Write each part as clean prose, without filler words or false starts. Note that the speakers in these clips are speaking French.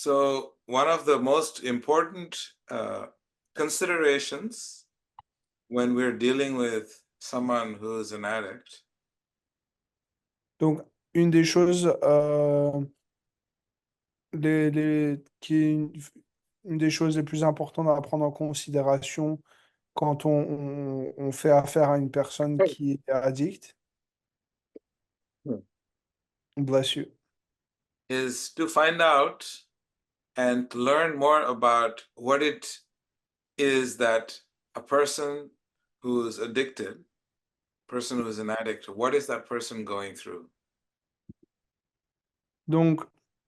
So, one of the most important considerations when we're dealing with someone who is an addict Donc, une des choses, qui est une des choses les plus importantes à prendre en considération quand on fait affaire à une personne qui est addicte, bless you. is to find out and learn more about what it is that a person who's an addict, what is that person going through? Donc,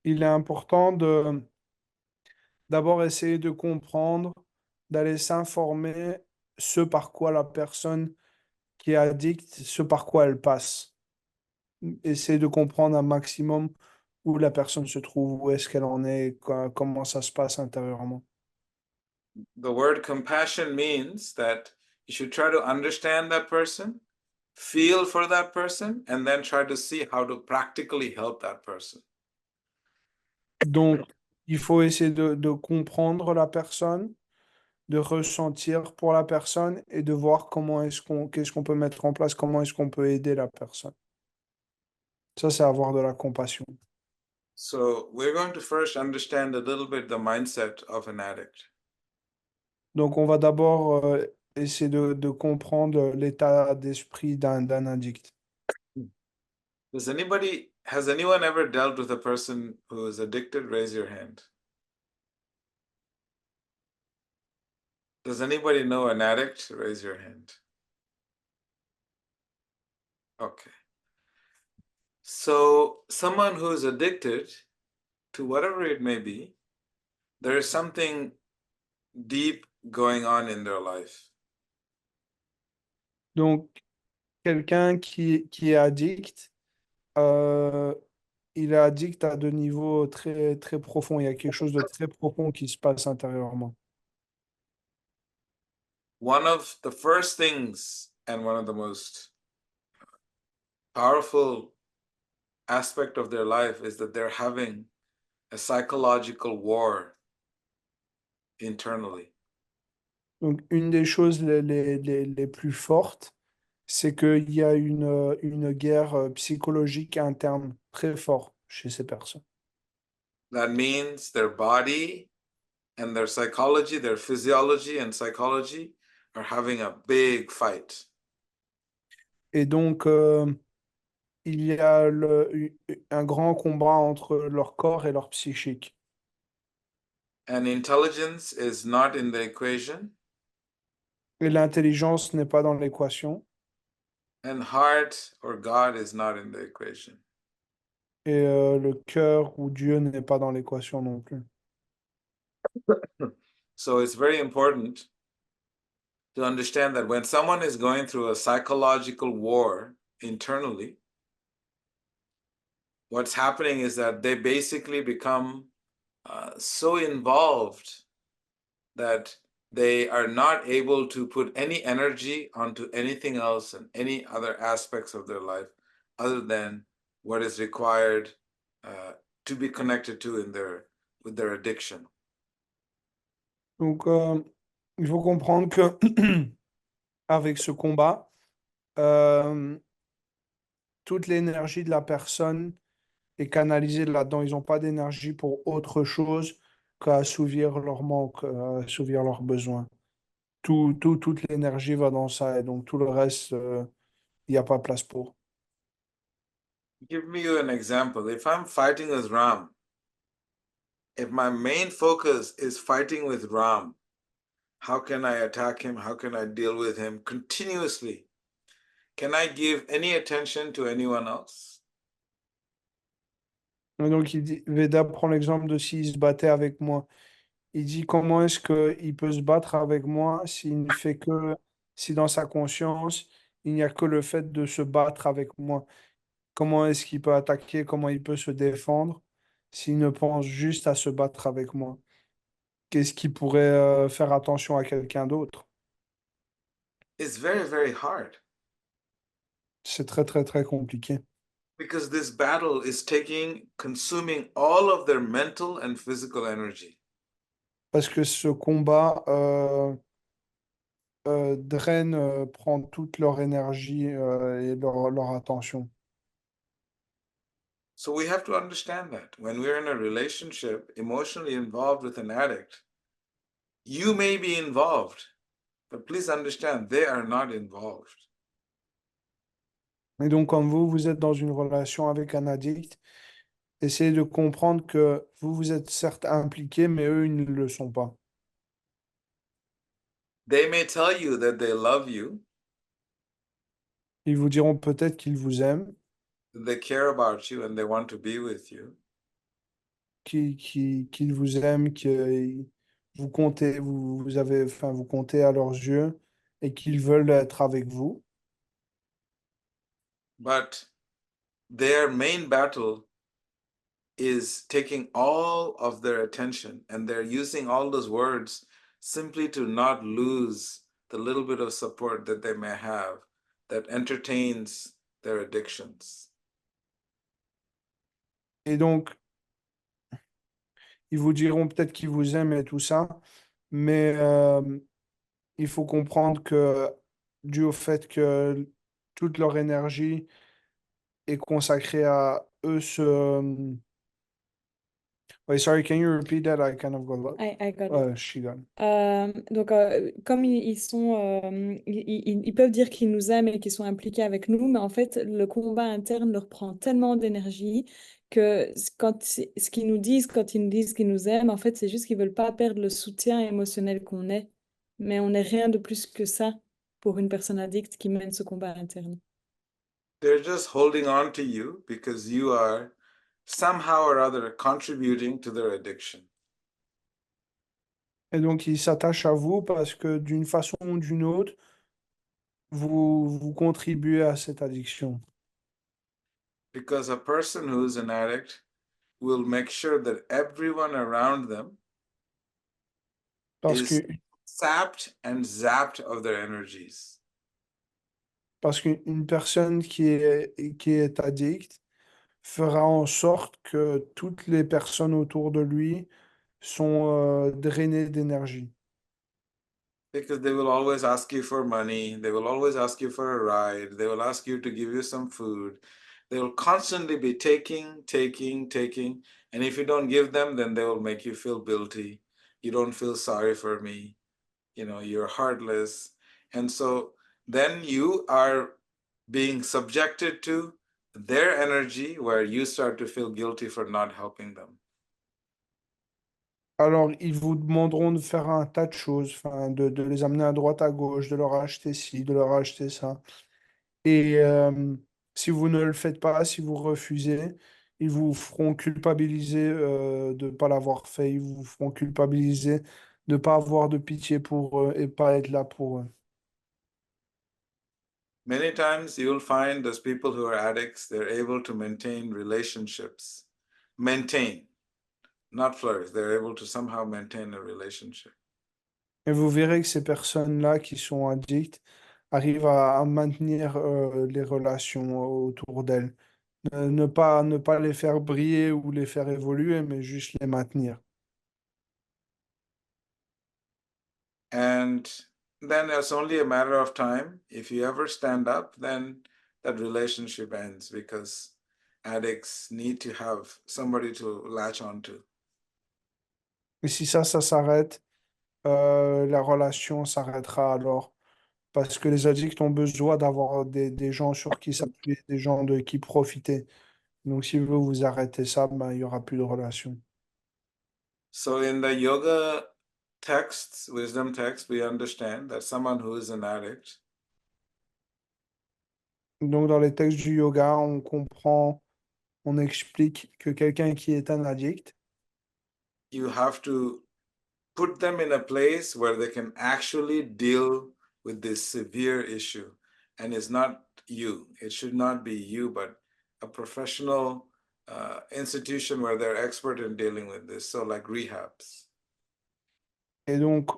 il est important de d'abord essayer de comprendre, d'aller s'informer ce par quoi la personne qui est addicte, ce par quoi elle passe. Essayer de comprendre un maximum où la personne se trouve, où est-ce qu'elle en est, comment ça se passe intérieurement. The word compassion means that you should try to understand that person, feel for that person, and then try to see how to practically help that person. Donc, il faut essayer de comprendre la personne, de ressentir pour la personne et de voir qu'est-ce qu'on peut mettre en place, comment est-ce qu'on peut aider la personne. Ça, c'est avoir de la compassion. So, we're going to first understand a little bit the mindset of an addict. Donc, on va d'abord essayer de comprendre l'état d'esprit d'un addict. Has anyone ever dealt with a person who is addicted? Raise your hand. Does anybody know an addict? Raise your hand. Okay. So, someone who is addicted to whatever it may be, there is something deep going on in their life. Donc, quelqu'un qui est addict, euh, il est addict à de niveaux très, très profonds. Il y a quelque chose de très profond qui se passe intérieurement. One of the first things and one of the most powerful aspect of their life is that they're having a psychological war internally. Donc, une des choses les plus fortes, c'est qu'il y a une guerre psychologique interne très forte chez ces personnes. That means their body and their psychology, their physiology and psychology are having a big fight. Et donc, il y a un grand combat entre leur corps et leur psychique. And intelligence is not in the equation, Et l'intelligence n'est pas dans l'équation. and heart or God is not in the equation. Et le cœur ou Dieu n'est pas dans l'équation non plus. So it's very important to understand that when someone is going through a psychological war internally, what's happening is that they basically become so involved that they are not able to put any energy onto anything else and any other aspects of their life other than what is required uh, to be connected to with their addiction. Donc, il faut comprendre que avec ce combat, euh, toute l'énergie de la personne est canalisée là-dedans. Ils n'ont pas d'énergie pour autre chose qu'à assouvir leur manque, assouvir leurs besoins. Toute l'énergie va dans ça et donc tout le reste, il n'y a pas place pour. Give me an example. If I'm fighting with Ram, if my main focus is fighting with Ram, how can I attack him? How can I deal with him continuously? Can I give any attention to anyone else? Et donc, Veda prend l'exemple de s'il se battait avec moi. Il dit comment est-ce qu'il peut se battre avec moi s'il ne fait que, si dans sa conscience, il n'y a que le fait de se battre avec moi. Comment est-ce qu'il peut attaquer, comment il peut se défendre s'il ne pense juste à se battre avec moi? Qu'est-ce qui pourrait faire attention à quelqu'un d'autre? It's very, very hard. C'est très, très, très compliqué. Because this battle is consuming all of their mental and physical energy. Parce que ce combat draine, prend toute leur énergie et leur attention. So we have to understand that when we're in a relationship emotionally involved with an addict, you may be involved, but please understand they are not involved. Et donc, quand vous êtes dans une relation avec un addict, essayez de comprendre que vous êtes certes impliqué, mais eux, ils ne le sont pas. They may tell you that they love you, Ils vous diront peut-être qu'ils vous aiment, that they care about you, and they want to be with you. qu'ils vous aiment, que vous comptez, vous comptez à leurs yeux et qu'ils veulent être avec vous. But their main battle is taking all of their attention, and they're using all those words simply to not lose the little bit of support that they may have that entertains their addictions. Et donc, ils vous diront peut-être qu'ils vous aiment et tout ça, mais il faut comprendre que dû au fait que toute leur énergie est consacrée à eux Wait, sorry, can you repeat that? I kind of got lost. I got it. She got it. Donc, comme ils sont, ils peuvent dire qu'ils nous aiment et qu'ils sont impliqués avec nous, mais en fait, le combat interne leur prend tellement d'énergie que ce qu'ils nous disent, quand ils nous disent qu'ils nous aiment, en fait, c'est juste qu'ils veulent pas perdre le soutien émotionnel qu'on est. Mais on n'est rien de plus que ça pour une personne addicte qui mène ce combat interne. They're just holding on to you because you are somehow or other contributing to their addiction. Et donc, ils s'attachent à vous parce que d'une façon ou d'une autre, vous contribuez à cette addiction. Because a person who's an addict will make sure that everyone around them Parce is que, sapped and zapped of their energies. parce qu'une personne qui est addict fera en sorte que toutes les personnes autour de lui sont drainées d'énergie. Because they will always ask you for money, they will always ask you for a ride, they will ask you to give you some food. They will constantly be taking. And if you don't give them, then they will make you feel guilty. You don't feel sorry for me. You know, you're heartless. And so then you are being subjected to their energy where you start to feel guilty for not helping them. Alors, ils vous demanderont de faire un tas de choses, enfin, de les amener à droite, à gauche, de leur acheter ci, de leur acheter ça. Et si vous ne le faites pas, si vous refusez, ils vous feront culpabiliser de ne pas l'avoir fait, ils vous feront culpabiliser de ne pas avoir de pitié pour eux et pas être là pour eux. Many times you'll find those people who are addicts, they're able to maintain relationships. Maintain, not flourish. They're able to somehow maintain a relationship. Et vous verrez que ces personnes-là qui sont addictes arrivent à maintenir les relations autour d'elles. Ne pas les faire briller ou les faire évoluer, mais juste les maintenir. And then it's only a matter of time. If you ever stand up, then that relationship ends because addicts need to have somebody to latch onto. Et si ça s'arrête, la relation s'arrêtera alors. Parce que les addicts ont besoin d'avoir des gens sur qui s'appuyer, des gens de qui profiter. Donc, si vous arrêtez ça, ben, il n'y aura plus de relation. So in the yoga texts, wisdom texts, we understand that someone who is an addict Donc, dans les textes du yoga, on comprend, on explique que quelqu'un qui est un addict, you have to put them in a place where they can actually deal with this severe issue. And it's not you, it should not be you, but a professional institution where they're expert in dealing with this. So, like rehabs. et donc,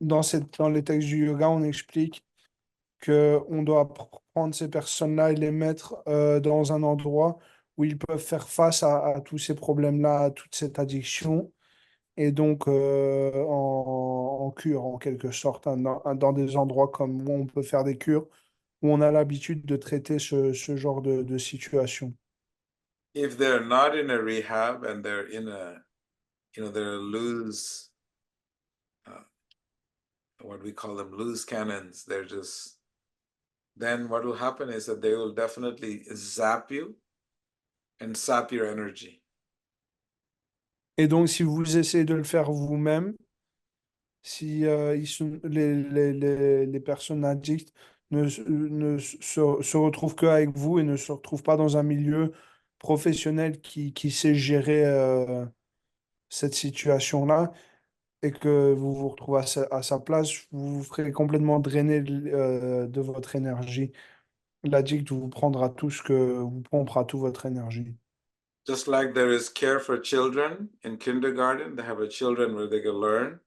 dans les textes du yoga, on explique qu'on doit prendre ces personnes-là et les mettre dans un endroit où ils peuvent faire face à tous ces problèmes-là, à toute cette addiction, et donc en cure en quelque sorte, hein, dans des endroits comme où on peut faire des cures, où on a l'habitude de traiter ce genre de situation. If they're not in a rehab and they're in they're loose, uh, what we call them loose cannons, they're just, then what will happen is that they will definitely zap you and sap your energy. Et donc, si vous essayez de le faire vous-même, si les personnes addictes ne se retrouvent qu'avec vous et ne se retrouvent pas dans un milieu professionnel qui sait gérer cette situation-là, et que vous vous retrouvez à sa place, vous vous ferez complètement drainer de votre énergie. L'addict vous prendra tout ce que vous pompera toute votre énergie. Just like there is care for children in kindergarten, they have a children where they can learn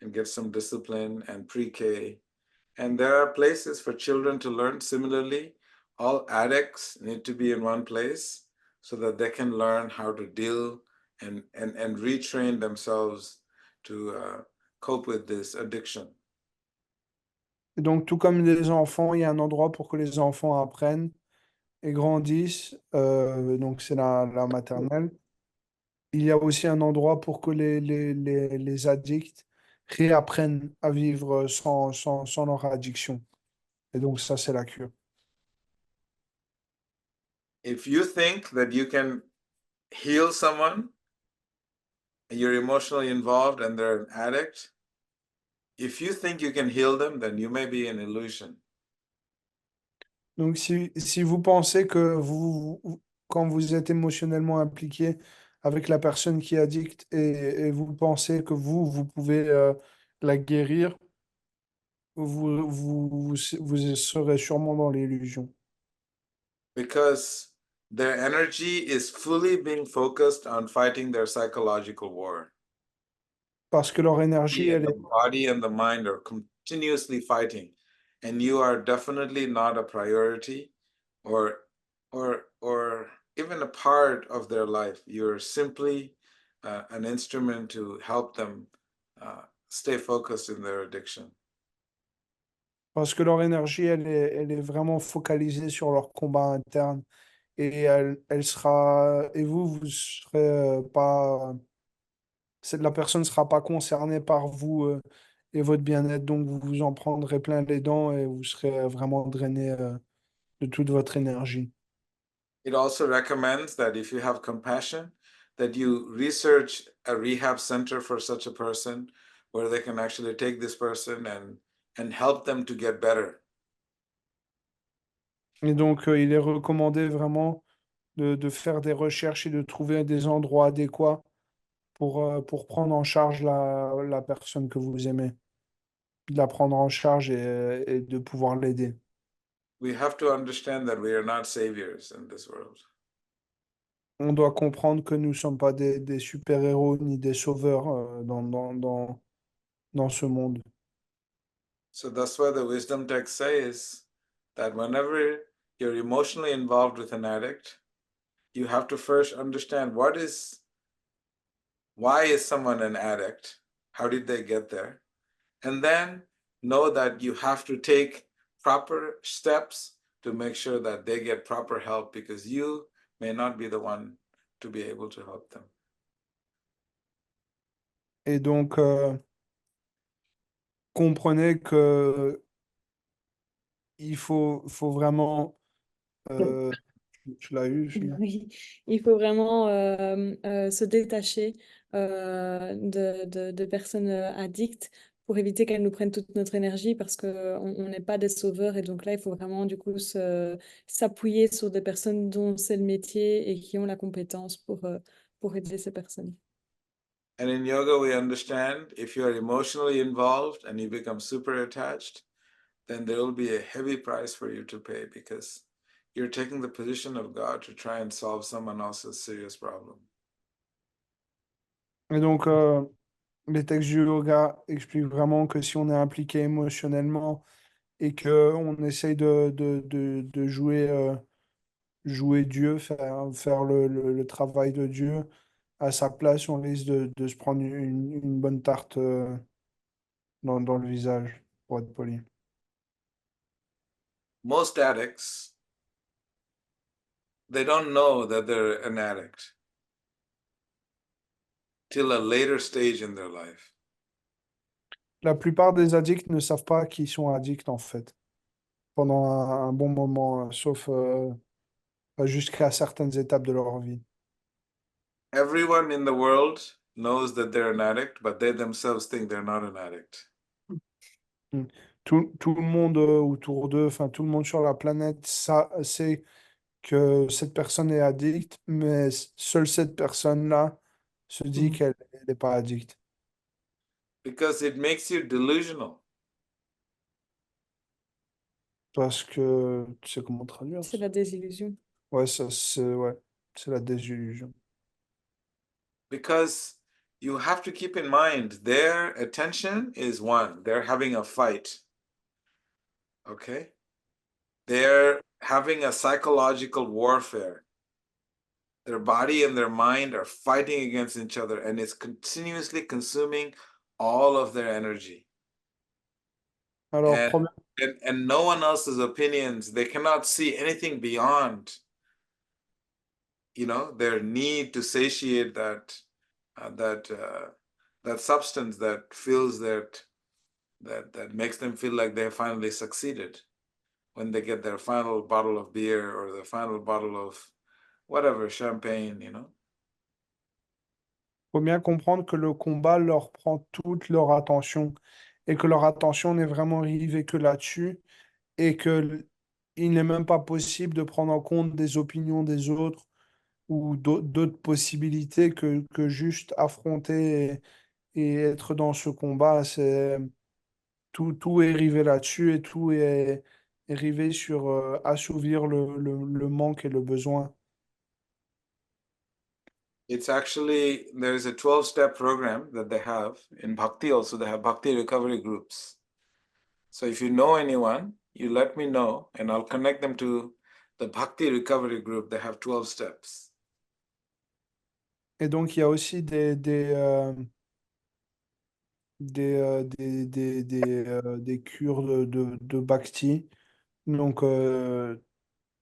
and get some discipline and pre-K. And there are places for children to learn. Similarly, all addicts need to be in one place so that they can learn how to deal and retrain themselves to cope with this addiction. Et donc, tout comme les enfants, il y a un endroit pour que les enfants apprennent et grandissent. Donc, c'est la maternelle. Il y a aussi un endroit pour que les addicts réapprennent à vivre sans leur addiction. Et donc, ça, c'est la cure. If you think that you can heal someone, you're emotionally involved and they're an addict, if you think you can heal them, then you may be an illusion. Donc, si vous pensez que quand vous êtes émotionnellement impliqué avec la personne qui est addicte et vous pensez que vous pouvez la guérir, vous serez sûrement dans l'illusion. Because their energy is fully being focused on fighting their psychological war. Parce que leur énergie, And the body and the mind are continuously fighting, and you are definitely not a priority or or even a part of their life. You're simply an instrument to help them stay focused in their addiction. parce que leur énergie, elle est vraiment focalisée sur leur combat interne. Et elle sera, et vous serez pas, la personne ne sera pas concernée par vous et votre bien-être, donc vous vous en prendrez plein les dents et vous serez vraiment drainé de toute votre énergie. It also recommends that if you have compassion, that you research a rehab center for such a person where they can actually take this person and help them to get better. Et donc, il est recommandé vraiment de faire des recherches et de trouver des endroits adéquats pour prendre en charge la personne que vous aimez, de la prendre en charge et de pouvoir l'aider. We have to understand that we are not saviors in this world. On doit comprendre que nous ne sommes pas des super-héros ni des sauveurs dans ce monde. So that's why the wisdom text says that whenever you're emotionally involved with an addict, you have to first understand why is someone an addict? How did they get there? And then know that you have to take proper steps to make sure that they get proper help because you may not be the one to be able to help them. Et donc, comprenez que faut vraiment... euh, tu l'as eu, Oui, il faut vraiment se détacher de personnes addictes pour éviter qu'elles nous prennent toute notre énergie parce qu'on n'est pas des sauveurs et donc là, il faut vraiment du coup s'appuyer sur des personnes dont c'est le métier et qui ont la compétence pour aider ces personnes. And in yoga, we understand if you are emotionally involved and you become super attached, then there will be a heavy price for you to pay because you're taking the position of God to try and solve someone else's serious problem. Et donc, les textes du yoga expliquent vraiment que si on est impliqué émotionnellement et qu'on essaye de jouer Dieu, faire le travail de Dieu à sa place, on risque de se prendre une bonne tarte dans le visage, pour être poli. Most addicts, they don't know that they're an addict till a later stage in their life. La plupart des addicts ne savent pas qu'ils sont addicts, en fait, pendant un bon moment, sauf jusqu'à certaines étapes de leur vie. Everyone in the world knows that they're an addict, but they themselves think they're not an addict. Mm. Tout le monde autour d'eux, enfin tout le monde sur la planète sait que cette personne est addicte, mais seule cette personne-là se dit qu'elle n'est pas addicte. Because it makes you delusional. Parce que, tu sais comment traduire C'est ça? la désillusion. Ouais, c'est la désillusion. Because you have to keep in mind their attention is one, they're having a fight. Okay? They're having a psychological warfare. Their body and their mind are fighting against each other, and it's continuously consuming all of their energy. Alors, And, and no one else's opinions, they cannot see anything beyond, their need to satiate that substance that feels that makes them feel like they have finally succeeded when they get their final bottle of beer or the final bottle of whatever, champagne. faut bien comprendre que le combat leur prend toute leur attention et que leur attention n'est vraiment rivée que là-dessus et que il n'est même pas possible de prendre en compte des opinions des autres ou d'autres possibilités que juste affronter et être dans ce combat. Tout est rivé là-dessus et tout est rivé sur assouvir le manque et le besoin. It's actually, there's a 12-step program that they have in Bhakti also. They have Bhakti recovery groups. So if you know anyone, you let me know and I'll connect them to the Bhakti recovery group. They have 12 steps. Et donc, il y a aussi des cures de bhakti. Donc,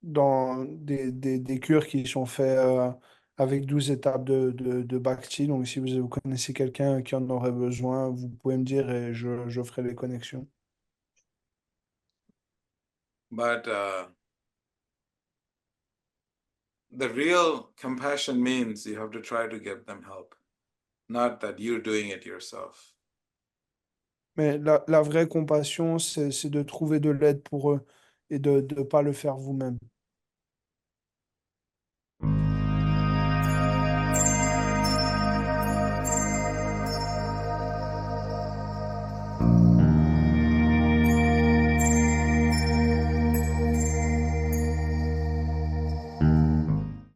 dans des cures qui sont faites avec 12 étapes de bhakti. Donc, si vous connaissez quelqu'un qui en aurait besoin, vous pouvez me dire et je ferai les connexions. But the real compassion means you have to try to give them help, not that you're doing it yourself. Mais la vraie compassion, c'est de trouver de l'aide pour eux et de ne pas le faire vous-même.